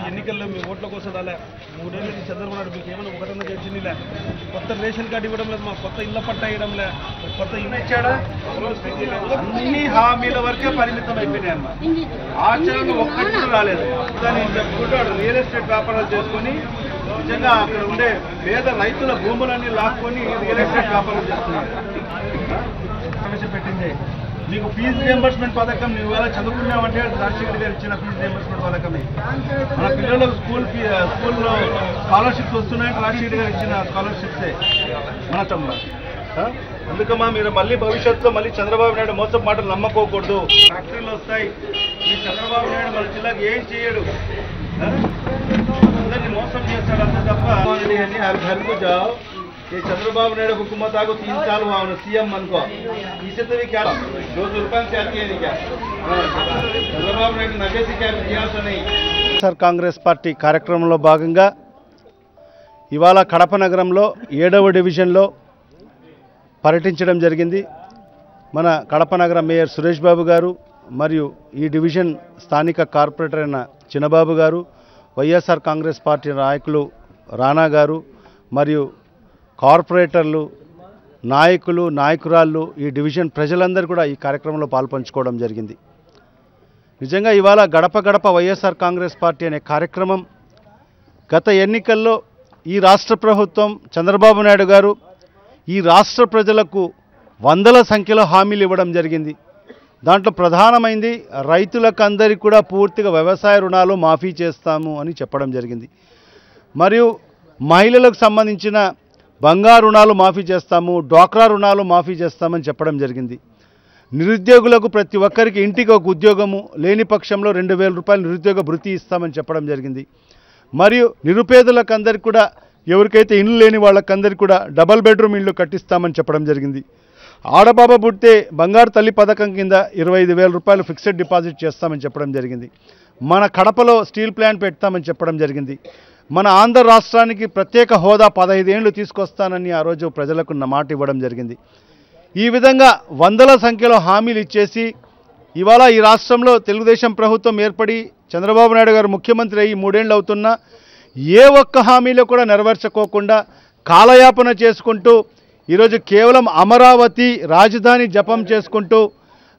ఎన్నికల్లో మీ ఓట్ల కోసం రాలే 3 ఏళ్ళ నుంచి చంద్రబాబు నాయుడు మీకు ఏమైనా ఒకటన్నా చేసిందిలే కొత్త రేషన్ కార్డు ఇవ్వడం లేదు మా కొత్త ఇళ్ల పట్టా ఇవ్వడంలే కొత్త ఇల్లు ఇచ్చాడా అన్ని హామీల వరకే పరిమితం అయిపోయినాయి అన్న ఆచరణ ఒక్కటి కూడా రాలేదు దాన్ని చెప్పుకుంటాడు రియల్ ఎస్టేట్ వ్యాపారాలు చేసుకొని నిజంగా అక్కడ ఉండే పేద రైతుల భూములన్నీ లాక్కొని రియల్ ఎస్టేట్ వ్యాపారం చేస్తున్నారు ప్రవేశపెట్టింది మీకు ఫీజు రియంబర్స్మెంట్ పథకం నువ్వు ఎలా చదువుకున్నావంటే రాజశేఖర్ గారు ఇచ్చిన ఫీజు రియంబర్స్మెంట్ పథకమే మన పిల్లలకు స్కూల్లో స్కాలర్షిప్స్ వస్తున్నాయంటే రాజశేఖర్ గారు ఇచ్చిన స్కాలర్షిప్సే మన తమ్ముడు అందుకమ్మా మీరు మళ్ళీ భవిష్యత్తులో మళ్ళీ చంద్రబాబు నాయుడు మోసపు మాటలు నమ్మకోకూడదు ఫ్యాక్టరీలు వస్తాయి ఈ చంద్రబాబు నాయుడు మన జిల్లాకి ఏం చేయడు అందరినీ మోసం చేస్తాడు అంతే తప్ప హర్కు జాओ ये चंद्रबाबु नायडू हुकूमत आगो 3 साल हुआ सीएम मन को इसे तो भी क्या 200 रुपये से आती है क्या चंद्रबाबु नायडू नगे से क्या किया तो नहीं सर कांग्रेस पार्टी కార్యక్రమంలో భాగంగా ఇవాళ కడప నగరంలో 7వ డివిజన్లో పర్యటించడం జరిగింది మన కడప నగర మేయర్ సురేష్ బాబు గారు మరియు ఈ డివిజన్ స్థానిక కార్పొరేటర్ అయిన చిన్నబాబు గారు వైఎస్ఆర్ కాంగ్రెస్ పార్టీ నాయకులు రానా గారు మరియు కార్పొరేటర్లు నాయకులు నాయకురాళ్ళు ఈ డివిజన్ ప్రజలందరూ కూడా ఈ కార్యక్రమంలో పాల్పంచుకోవడం జరిగింది నిజంగా ఇవాళ గడప గడప వైఎస్ఆర్ కాంగ్రెస్ పార్టీ అనే కార్యక్రమం గత ఎన్నికల్లో ఈ రాష్ట్ర ప్రభుత్వం చంద్రబాబు నాయుడు గారు ఈ రాష్ట్ర ప్రజలకు వందల సంఖ్యలో హామీలు ఇవ్వడం జరిగింది దాంట్లో ప్రధానమైంది రైతులకు అందరికీ కూడా పూర్తిగా వ్యవసాయ రుణాలు మాఫీ చేస్తాము అని చెప్పడం జరిగింది మరియు మహిళలకు సంబంధించిన బంగారు రుణాలు మాఫీ చేస్తాము డ్వాక్రా రుణాలు మాఫీ చేస్తామని చెప్పడం జరిగింది నిరుద్యోగులకు ప్రతి ఒక్కరికి ఇంటికి ఒక ఉద్యోగము లేని పక్షంలో 2000 రూపాయలు నిరుద్యోగ భృతి ఇస్తామని చెప్పడం జరిగింది మరియు నిరుపేదలకు అందరికీ కూడా ఎవరికైతే ఇల్లు లేని వాళ్ళకందరికీ కూడా డబుల్ బెడ్రూమ్ ఇల్లు కట్టిస్తామని చెప్పడం జరిగింది ఆడబాబ పుడితే బంగారు తల్లి పథకం కింద 25000 రూపాయలు ఫిక్స్డ్ డిపాజిట్ చేస్తామని చెప్పడం జరిగింది మన కడపలో స్టీల్ ప్లాంట్ పెడతామని చెప్పడం జరిగింది మన ఆంధ్ర రాష్ట్రానికి ప్రత్యేక హోదా 15 ఏళ్లు తీసుకొస్తానని ఆ రోజు ప్రజలకు మాట ఇవ్వడం జరిగింది ఈ విధంగా వందల సంఖ్యలో హామీలు ఇచ్చేసి ఇవాళ ఈ రాష్ట్రంలో తెలుగుదేశం ప్రభుత్వం ఏర్పడి చంద్రబాబు నాయుడు గారు ముఖ్యమంత్రి అయ్యి 3 ఏళ్లు అవుతున్నా ఏ ఒక్క హామీలో కూడా నెరవేర్చుకోకుండా కాలయాపన చేసుకుంటూ ఈరోజు కేవలం అమరావతి రాజధాని జపం చేసుకుంటూ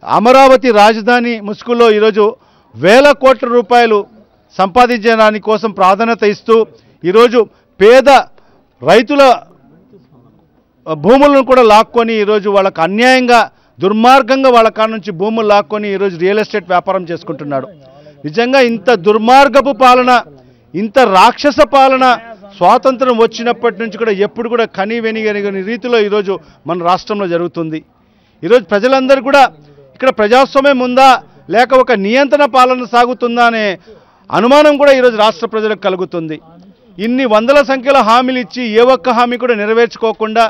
అమరావతి రాజధాని ముసుగులో ఈరోజు వేల కోట్ల రూపాయలు సంపాదించడానికి కోసం ప్రాధాన్యత ఇస్తూ ఈరోజు పేద రైతుల భూములను కూడా లాక్కొని ఈరోజు వాళ్ళకు అన్యాయంగా దుర్మార్గంగా వాళ్ళ కాడ నుంచి భూములు లాక్కొని ఈరోజు రియల్ ఎస్టేట్ వ్యాపారం చేసుకుంటున్నాడు నిజంగా ఇంత దుర్మార్గపు పాలన ఇంత రాక్షస పాలన స్వాతంత్రం వచ్చినప్పటి నుంచి కూడా ఎప్పుడు కూడా కని వెనిగని రీతిలో ఈరోజు మన రాష్ట్రంలో జరుగుతుంది ఈరోజు ప్రజలందరూ కూడా ఇక్కడ ప్రజాస్వామ్యం ఉందా లేక ఒక నియంత్రణ పాలన సాగుతుందా అనే అనుమానం కూడా ఈరోజు రాష్ట్ర ప్రజలకు కలుగుతుంది ఇన్ని వందల సంఖ్యలో హామీలు ఇచ్చి ఏ ఒక్క హామీ కూడా నెరవేర్చుకోకుండా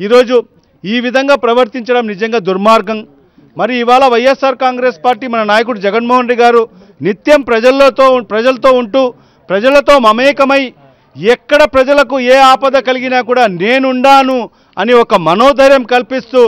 ఈరోజు ఈ విధంగా ప్రవర్తించడం నిజంగా దుర్మార్గం మరి ఇవాళ వైఎస్ఆర్ కాంగ్రెస్ పార్టీ మన నాయకుడు జగన్మోహన్ రెడ్డి గారు నిత్యం ప్రజలతో ఉంటూ ప్రజలతో మమేకమై ఎక్కడ ప్రజలకు ఏ ఆపద కలిగినా కూడా నేనుండాను అని ఒక మనోధైర్యం కల్పిస్తూ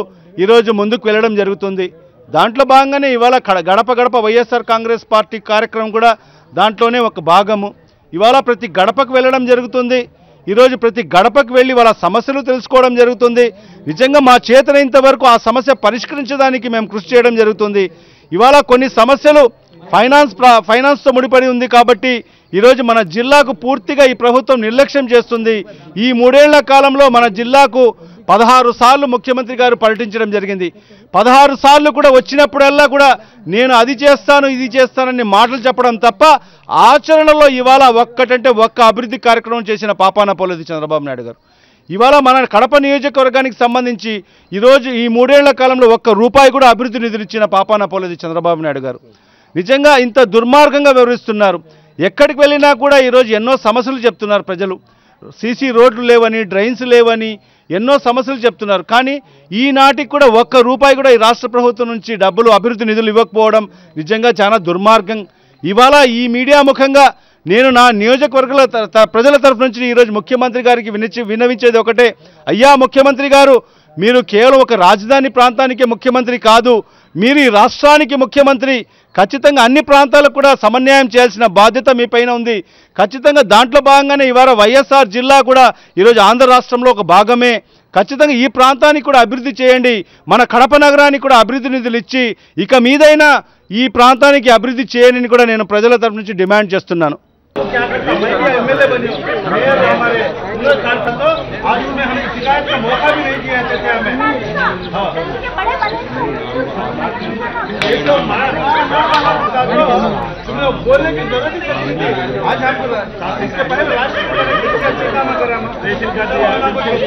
ఈరోజు ముందుకు వెళ్ళడం జరుగుతుంది దాంట్లో భాగంగానే ఇవాళ గడప గడప వైఎస్ఆర్ కాంగ్రెస్ పార్టీ కార్యక్రమం కూడా దాంట్లోనే ఒక భాగము ఇవాళ ప్రతి గడపకు వెళ్ళడం జరుగుతుంది ఈరోజు ప్రతి గడపకు వెళ్ళి వాళ్ళ సమస్యలు తెలుసుకోవడం జరుగుతుంది నిజంగా మా చేతనైనంత వరకు ఆ సమస్య పరిష్కరించడానికి మేము కృషి చేయడం జరుగుతుంది ఇవాళ కొన్ని సమస్యలు ఫైనాన్స్తో ముడిపడి ఉంది కాబట్టి ఈరోజు మన జిల్లాకు పూర్తిగా ఈ ప్రభుత్వం నిర్లక్ష్యం చేస్తుంది ఈ 3 ఏళ్ల కాలంలో మన జిల్లాకు 16 సార్లు ముఖ్యమంత్రి గారు పర్యటించడం జరిగింది 16 సార్లు కూడా వచ్చినప్పుడల్లా కూడా నేను అది చేస్తాను ఇది చేస్తానని మాటలు చెప్పడం తప్ప ఆచరణలో ఇవాళ ఒక్కటంటే ఒక్క అభివృద్ధి కార్యక్రమం చేసిన పాపాన పోలేదు చంద్రబాబు నాయుడు గారు ఇవాళ మన కడప నియోజకవర్గానికి సంబంధించి ఈరోజు ఈ 3 ఏళ్ల కాలంలో ఒక్క రూపాయి కూడా అభివృద్ధి నిధులు ఇచ్చిన పాపాన పోలేదు చంద్రబాబు నాయుడు గారు నిజంగా ఇంత దుర్మార్గంగా వ్యవహరిస్తున్నారు ఎక్కడికి వెళ్ళినా కూడా ఈరోజు ఎన్నో సమస్యలు చెప్తున్నారు ప్రజలు సీసీ రోడ్లు లేవని డ్రైన్స్ లేవని ఎన్నో సమస్యలు చెప్తున్నారు కానీ ఈనాటికి కూడా ఒక్క రూపాయి కూడా ఈ రాష్ట్ర ప్రభుత్వం నుంచి డబ్బులు అభివృద్ధి నిధులు ఇవ్వకపోవడం నిజంగా చాలా దుర్మార్గం ఇవాళ ఈ మీడియా ముఖంగా నేను నా నియోజకవర్గాల ప్రజల తరఫు నుంచి ఈరోజు ముఖ్యమంత్రి గారికి విన్నవించేది ఒకటే అయ్యా ముఖ్యమంత్రి గారు మీరు కేవలం ఒక రాజధాని ప్రాంతానికే ముఖ్యమంత్రి కాదు, మీరు ఈ రాష్ట్రానికి ముఖ్యమంత్రి. ఖచ్చితంగా అన్ని ప్రాంతాలకు కూడా సమన్వయం చేయాల్సిన బాధ్యత మీ పైన ఉంది. ఖచ్చితంగా దాంట్లో భాగంగానే ఇవాళ వైఎస్ఆర్ జిల్లా కూడా ఈరోజు ఆంధ్ర రాష్ట్రంలో ఒక భాగమే. ఖచ్చితంగా ఈ ప్రాంతానికి కూడా అభివృద్ధి చేయండి. మన కడప నగరానికి కూడా అభివృద్ధి నిధులు ఇచ్చి ఇక మీదైనా ఈ ప్రాంతానికి అభివృద్ధి చేయని కూడా నేను ప్రజల తరఫు నుంచి డిమాండ్ చేస్తున్నాను. क्या करता मैं एमएलए बनी मेयर हमारे पूरे कार्यक्रम तो आज में हमें शिकायत का मौका भी नहीं दिया चाहते हमें। हाँ एक तो तुम्हें बोलने की जरूरत ही नहीं थी। आज हम इसके पहले राष्ट्रीय काम करा रेशन कार्ड